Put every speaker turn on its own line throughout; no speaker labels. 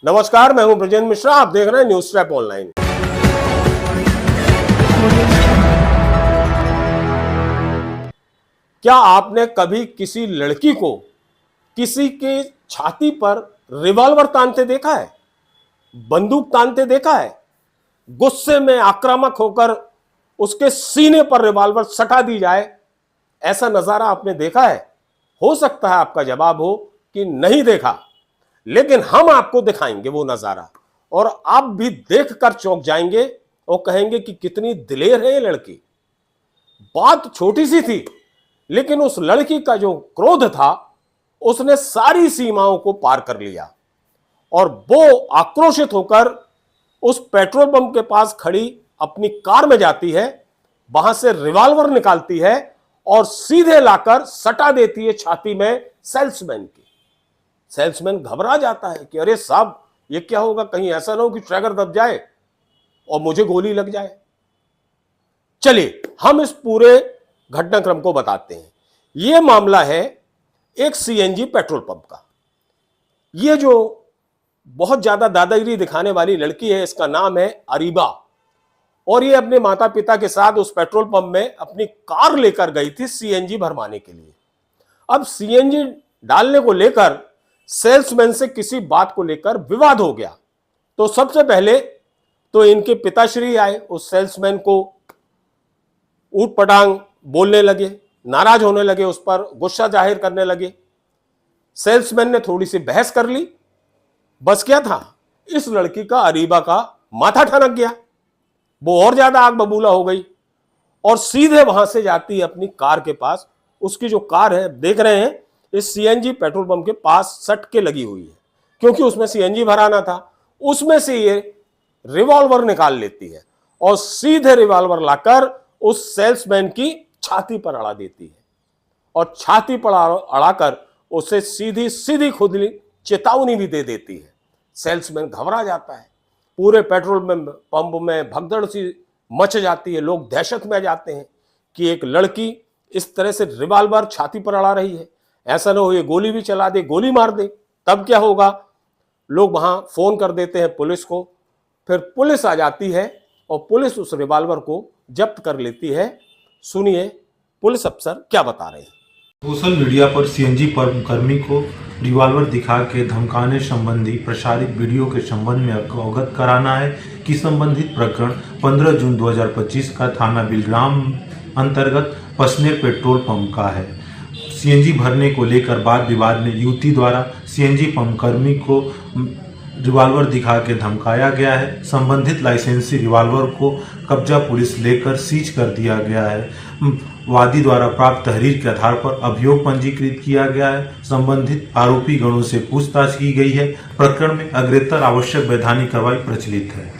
नमस्कार, मैं हूं ब्रजेंद्र मिश्रा। आप देख रहे हैं न्यूज ट्रैप ऑनलाइन। क्या आपने कभी किसी लड़की को किसी के छाती पर रिवॉल्वर तानते देखा है, बंदूक तानते देखा है? गुस्से में आक्रामक होकर उसके सीने पर रिवॉल्वर सटा दी जाए, ऐसा नजारा आपने देखा है? हो सकता है आपका जवाब हो कि नहीं देखा, लेकिन हम आपको दिखाएंगे वो नजारा और आप भी देखकर चौंक जाएंगे और कहेंगे कि कितनी दिलेर है ये लड़की। बात छोटी सी थी, लेकिन उस लड़की का जो क्रोध था उसने सारी सीमाओं को पार कर लिया और वो आक्रोशित होकर उस पेट्रोल पंप के पास खड़ी अपनी कार में जाती है, वहां से रिवॉल्वर निकालती है और सीधे लाकर सटा देती है छाती में सेल्समैन की। सेल्समैन घबरा जाता है कि अरे साहब, ये क्या होगा, कहीं ऐसा ना हो कि ट्रैगर दब जाए और मुझे गोली लग जाए। चलिए हम इस पूरे घटनाक्रम को बताते हैं। यह मामला है एक सीएनजी पेट्रोल पंप का। यह जो बहुत ज्यादा दादागिरी दिखाने वाली लड़की है, इसका नाम है अरीबा, और ये अपने माता पिता के साथ उस पेट्रोल पंप में अपनी कार लेकर गई थी सीएनजी भरवाने के लिए। अब सीएनजी डालने को लेकर सेल्समैन से किसी बात को लेकर विवाद हो गया। तो सबसे पहले तो इनके पिताश्री आए, उस सेल्समैन को ऊट पटांग बोलने लगे, नाराज होने लगे, उस पर गुस्सा जाहिर करने लगे। सेल्समैन ने थोड़ी सी बहस कर ली। बस क्या था, इस लड़की का, अरीबा का माथा ठनक गया। वो और ज्यादा आग बबूला हो गई और सीधे वहां से जाती है अपनी कार के पास। उसकी जो कार है, देख रहे हैं, इस सीएनजी पेट्रोल पंप के पास सट के लगी हुई है, क्योंकि उसमें सीएनजी भराना था। उसमें से ये रिवॉल्वर निकाल लेती है और सीधे रिवॉल्वर लाकर उस सेल्समैन की छाती पर अड़ा देती है और छाती पर अड़ाकर उसे सीधी सीधी खुदली चेतावनी भी दे देती है। सेल्समैन घबरा जाता है। पूरे पेट्रोल पंप में भगदड़ सी मच जाती है। लोग दहशत में आ जाते हैं कि एक लड़की इस तरह से रिवॉल्वर छाती पर अड़ा रही है, ऐसा ना हो ये गोली भी चला दे, गोली मार दे, तब क्या होगा। लोग वहां फोन कर देते हैं पुलिस को। फिर पुलिस आ जाती है और पुलिस उस रिवॉल्वर को जब्त कर लेती है। सुनिए पुलिस अफसर क्या बता रहे हैं।
सोशल मीडिया पर सीएनजी कर्मी को रिवॉल्वर दिखा के धमकाने संबंधी प्रसारित वीडियो के संबंध में अवगत कराना है कि संबंधित प्रकरण 15 जून 2025 का थाना बिलग्राम अंतर्गत पसनेर पेट्रोल पंप का है। सीएनजी भरने को लेकर वाद विवाद में युवती द्वारा सीएनजी पंप कर्मी को रिवॉल्वर दिखा के धमकाया गया है। संबंधित लाइसेंसी रिवॉल्वर को कब्जा पुलिस लेकर सीज कर दिया गया है। वादी द्वारा प्राप्त तहरीर के आधार पर अभियोग पंजीकृत किया गया है। संबंधित आरोपी गणों से पूछताछ की गई है। प्रकरण में अग्रेतर आवश्यक वैधानिक कार्रवाई प्रचलित है।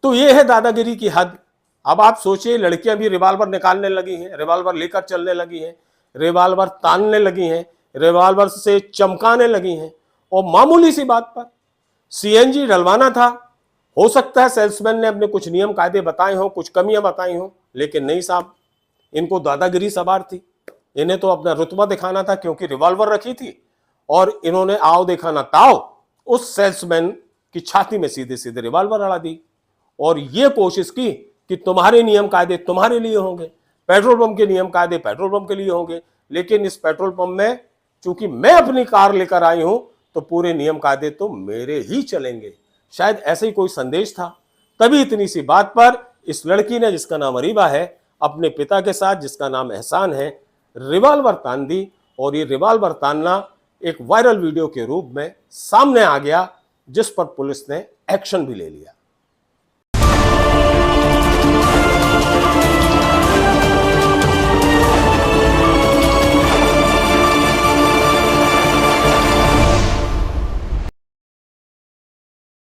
तो ये है दादागिरी की हद। अब आप सोचिए, लड़कियां भी रिवॉल्वर निकालने लगी हैं, रिवॉल्वर लेकर चलने लगी हैं, रिवॉल्वर तानने लगी हैं, रिवॉल्वर से चमकाने लगी हैं, और मामूली सी बात पर सीएनजी डलवाना था। हो सकता है सेल्समैन ने अपने कुछ नियम कायदे बताए हों, कुछ कमियां बताई हों, लेकिन नहीं साहब, इनको दादागिरी सवार थी। इन्हें तो अपना रुतबा दिखाना था, क्योंकि रिवॉल्वर रखी थी और इन्होंने आओ देखा ना ताओ उस सेल्समैन की छाती में सीधे सीधे रिवॉल्वर अड़ा दी और ये कोशिश की कि तुम्हारे नियम कायदे तुम्हारे लिए होंगे, पेट्रोल पंप के नियम कायदे पेट्रोल पंप के लिए होंगे, लेकिन इस पेट्रोल पंप में चूंकि मैं अपनी कार लेकर आई हूं तो पूरे नियम कायदे तो मेरे ही चलेंगे। शायद ऐसा ही कोई संदेश था। तभी इतनी सी बात पर इस लड़की ने, जिसका नाम अरीबा है, अपने पिता के साथ, जिसका नाम एहसान है, रिवॉल्वर तान दी और ये रिवॉल्वर तानना एक वायरल वीडियो के रूप में सामने आ गया, जिस पर पुलिस ने एक्शन भी ले लिया।